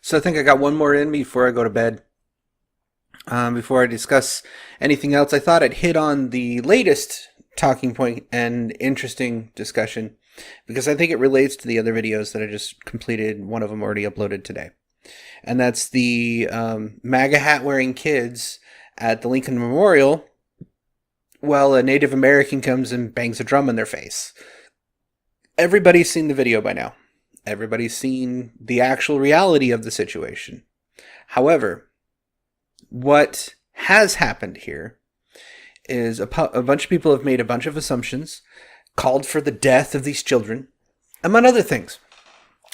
So I think I got one more in me before I go to bed. Before I discuss anything else, I thought I'd hit on the latest talking point and interesting discussion because I think it relates to the other videos that I just completed. One of them already uploaded today. And that's the MAGA hat wearing kids at the Lincoln Memorial while a Native American comes and bangs a drum in their face. Everybody's seen the video by now. Everybody's seen the actual reality of the situation. However, what has happened here is a bunch of people have made a bunch of assumptions, called for the death of these children, among other things.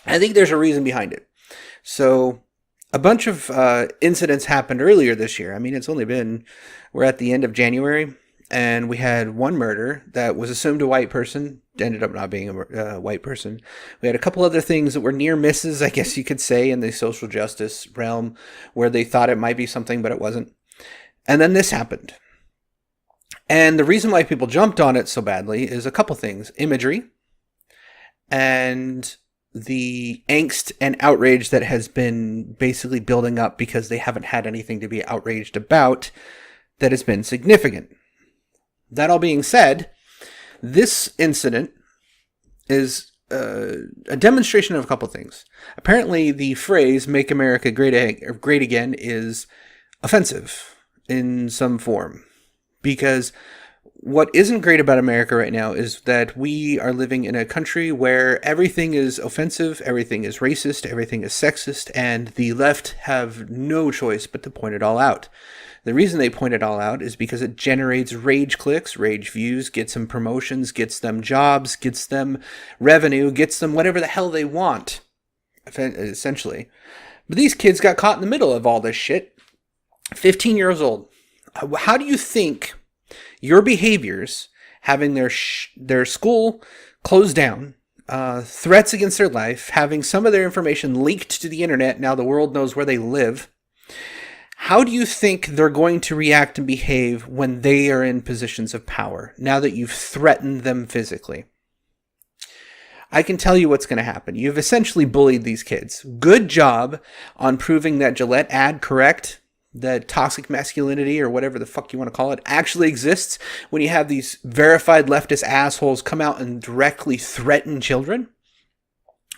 I think there's a reason behind it. So a bunch of incidents happened earlier this year. I mean, we're at the end of January, and we had one murder that was assumed a white person, ended up not being a white person. We had a couple other things that were near misses, I guess you could say, in the social justice realm, where they thought it might be something, but it wasn't. And then this happened. And the reason why people jumped on it so badly is a couple things. Imagery and the angst and outrage that has been basically building up because they haven't had anything to be outraged about that has been significant. That all being said, this incident is a demonstration of a couple things. Apparently, the phrase "Make America Great Again" is offensive in some form. Because what isn't great about America right now is that we are living in a country where everything is offensive, everything is racist, everything is sexist, and the left have no choice but to point it all out. The reason they point it all out is because it generates rage clicks, rage views, gets them promotions, gets them jobs, gets them revenue, gets them whatever the hell they want, essentially. But these kids got caught in the middle of all this shit. 15 years old. How do you think your behaviors, having their school closed down, threats against their life, having some of their information leaked to the internet, now the world knows where they live, how do you think they're going to react and behave when they are in positions of power, now that you've threatened them physically? I can tell you what's going to happen. You've essentially bullied these kids. Good job on proving that Gillette ad correct. That toxic masculinity, or whatever the fuck you want to call it, actually exists when you have these verified leftist assholes come out and directly threaten children.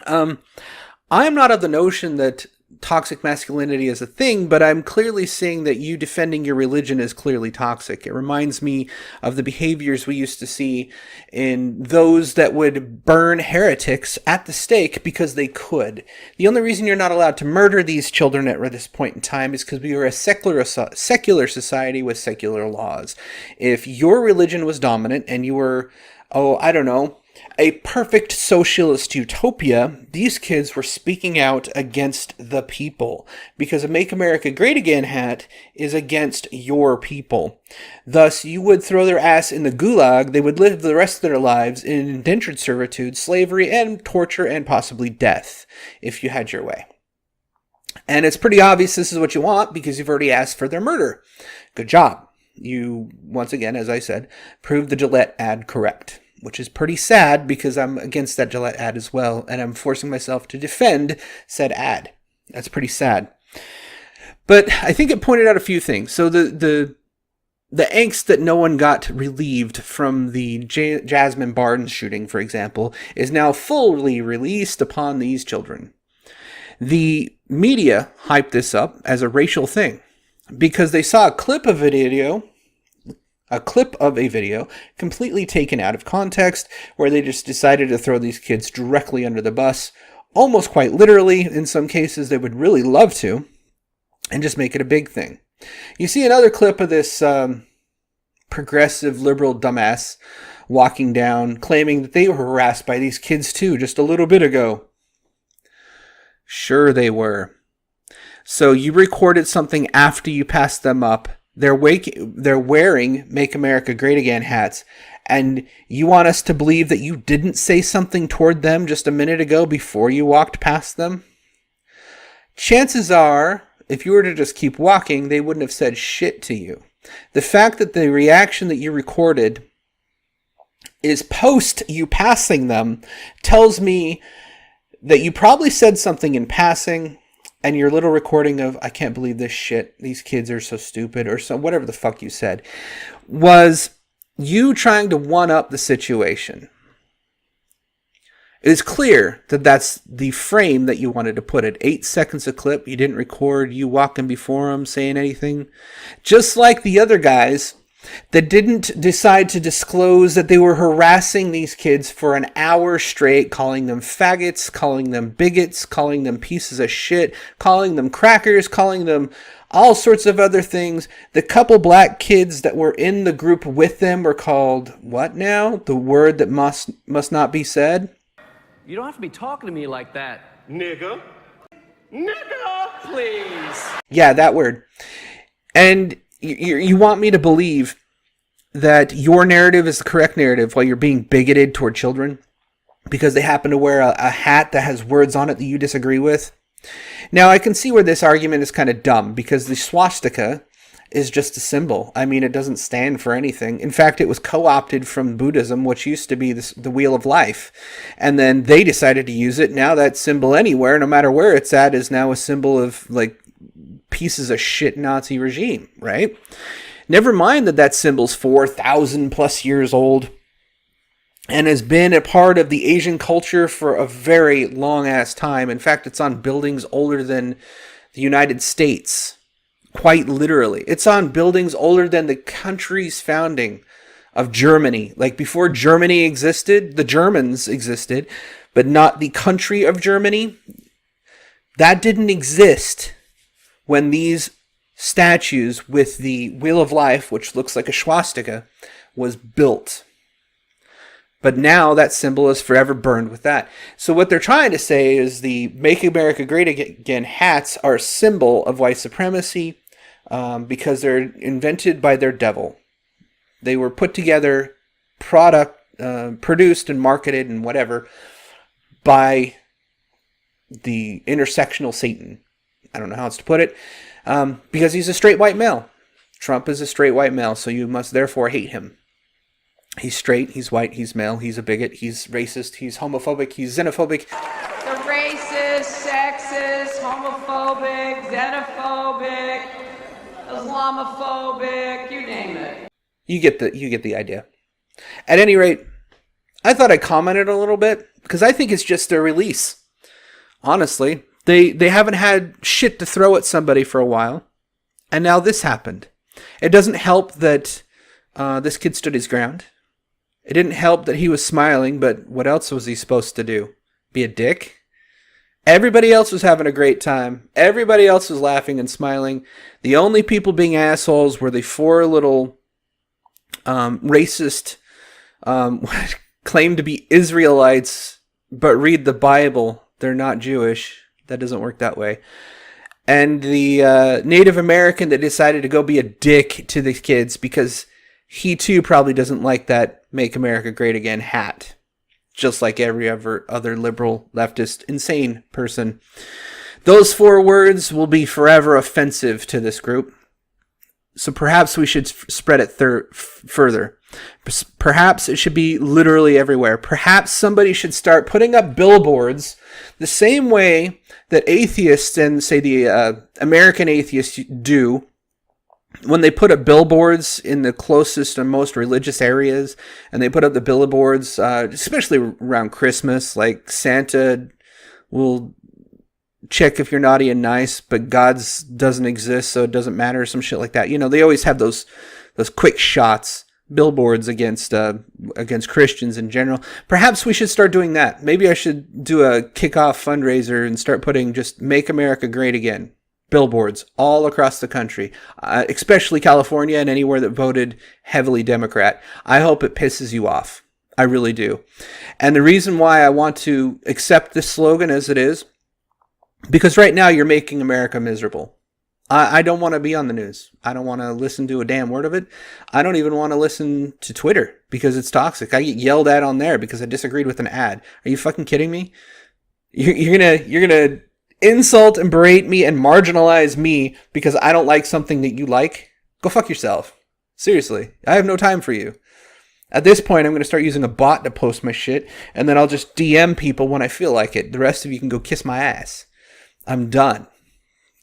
I am not of the notion that toxic masculinity is a thing, but I'm clearly seeing that you defending your religion is clearly toxic. It reminds me of the behaviors we used to see in those that would burn heretics at the stake because they could. The only reason you're not allowed to murder these children at this point in time is because we were a secular society with secular laws. If your religion was dominant and you were, a perfect socialist utopia, these kids were speaking out against the people because a Make America Great Again hat is against your people. Thus, you would throw their ass in the gulag. They would live the rest of their lives in indentured servitude, slavery, and torture, and possibly death if you had your way. And it's pretty obvious this is what you want because you've already asked for their murder. Good job. You, once again, as I said, proved the Gillette ad correct. Which is pretty sad because I'm against that Gillette ad as well, and I'm forcing myself to defend said ad. That's pretty sad. But I think it pointed out a few things. So the angst that no one got relieved from the Jasmine Barnes shooting, for example, is now fully released upon these children. The media hyped this up as a racial thing because they saw a clip of a video completely taken out of context where they just decided to throw these kids directly under the bus, almost quite literally. In some cases, they would really love to, and just make it a big thing. You see another clip of this progressive liberal dumbass walking down, claiming that they were harassed by these kids too just a little bit ago. Sure they were. So you recorded something after you passed them up. They're wearing Make America Great Again hats, and you want us to believe that you didn't say something toward them just a minute ago before you walked past them? Chances are, if you were to just keep walking, they wouldn't have said shit to you. The fact that the reaction that you recorded is post you passing them tells me that you probably said something in passing, and your little recording of, I can't believe this shit, these kids are so stupid, or so, whatever the fuck you said, was you trying to one-up the situation. It is clear that that's the frame that you wanted to put it. 8 seconds of clip, you didn't record you walking before them, saying anything. Just like the other guys that didn't decide to disclose that they were harassing these kids for an hour straight, calling them faggots, calling them bigots, calling them pieces of shit, calling them crackers, calling them all sorts of other things. The couple black kids that were in the group with them were called, what now? The word that must not be said? You don't have to be talking to me like that, nigga. Nigga, please. Yeah, that word. And you want me to believe that your narrative is the correct narrative while you're being bigoted toward children because they happen to wear a hat that has words on it that you disagree with? Now, I can see where this argument is kind of dumb because the swastika is just a symbol. I mean, it doesn't stand for anything. In fact, it was co-opted from Buddhism, which used to be the wheel of life. And then they decided to use it. Now that symbol anywhere, no matter where it's at, is now a symbol of, like, pieces of shit Nazi regime, right? Never mind that symbol's 4,000 plus years old and has been a part of the Asian culture for a very long ass time. In fact, it's on buildings older than the United States. Quite literally. It's on buildings older than the country's founding of Germany. Like, before Germany existed, the Germans existed, but not the country of Germany. That didn't exist when these statues with the Wheel of Life, which looks like a swastika, was built. But now that symbol is forever burned with that. So what they're trying to say is the Make America Great Again hats are a symbol of white supremacy because they're invented by their devil. They were put together, produced and marketed and whatever by the intersectional Satan. I don't know how else to put it. Because he's a straight white male. Trump is a straight white male, so you must therefore hate him. He's straight, he's white, he's male, he's a bigot, he's racist, he's homophobic, he's xenophobic. The racist, sexist, homophobic, xenophobic, Islamophobic, you name it. You get the idea. At any rate, I thought I commented a little bit because I think it's just a release. Honestly, they haven't had shit to throw at somebody for a while, and now this happened. It doesn't help that this kid stood his ground. It didn't help that he was smiling, but what else was he supposed to do? Be a dick? Everybody else was having a great time. Everybody else was laughing and smiling. The only people being assholes were the 4 little racist, claim to be Israelites, but read the Bible. They're not Jewish. That doesn't work that way. And the Native American that decided to go be a dick to the kids because he too probably doesn't like that Make America Great Again hat. Just like every other liberal, leftist, insane person. Those 4 words will be forever offensive to this group. So perhaps we should spread it further. Perhaps it should be literally everywhere. Perhaps somebody should start putting up billboards the same way that atheists and, say, the American atheists do when they put up billboards in the closest and most religious areas, and they put up the billboards, especially around Christmas, like Santa will check if you're naughty and nice, but God's doesn't exist, so it doesn't matter, some shit like that. You know, they always have those quick shots, billboards against Christians in general. Perhaps we should start doing that. Maybe I should do a kickoff fundraiser and start putting just Make America Great Again billboards all across the country, especially California and anywhere that voted heavily Democrat. I hope it pisses you off. I really do. And the reason why I want to accept this slogan as it is, because right now you're making America miserable. I don't want to be on the news. I don't want to listen to a damn word of it. I don't even want to listen to Twitter because it's toxic. I get yelled at on there because I disagreed with an ad. Are you fucking kidding me? You're gonna insult and berate me and marginalize me because I don't like something that you like? Go fuck yourself. Seriously, I have no time for you. At this point, I'm going to start using a bot to post my shit, and then I'll just DM people when I feel like it. The rest of you can go kiss my ass. I'm done.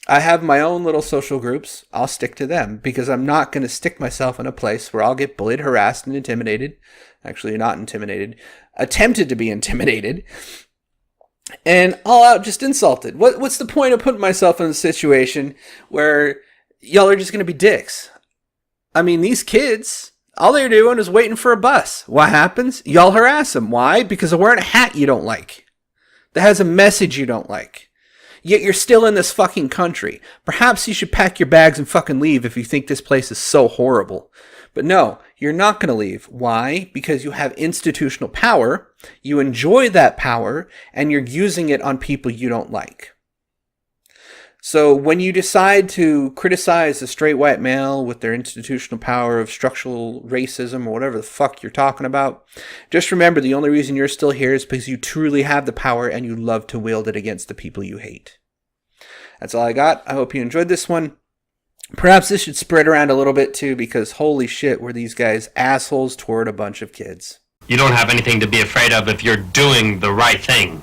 I have my own little social groups. I'll stick to them because I'm not going to stick myself in a place where I'll get bullied, harassed, and intimidated. Actually, not intimidated. Attempted to be intimidated. And all out just insulted. What's the point of putting myself in a situation where y'all are just going to be dicks? I mean, these kids, all they're doing is waiting for a bus. What happens? Y'all harass them. Why? Because they're wearing a hat you don't like. That has a message you don't like. Yet you're still in this fucking country. Perhaps you should pack your bags and fucking leave if you think this place is so horrible. But no, you're not going to leave. Why? Because you have institutional power, you enjoy that power, and you're using it on people you don't like. So when you decide to criticize a straight white male with their institutional power of structural racism or whatever the fuck you're talking about, just remember the only reason you're still here is because you truly have the power and you love to wield it against the people you hate. That's all I got. I hope you enjoyed this one. Perhaps this should spread around a little bit too, because holy shit, were these guys assholes toward a bunch of kids. You don't have anything to be afraid of if you're doing the right thing.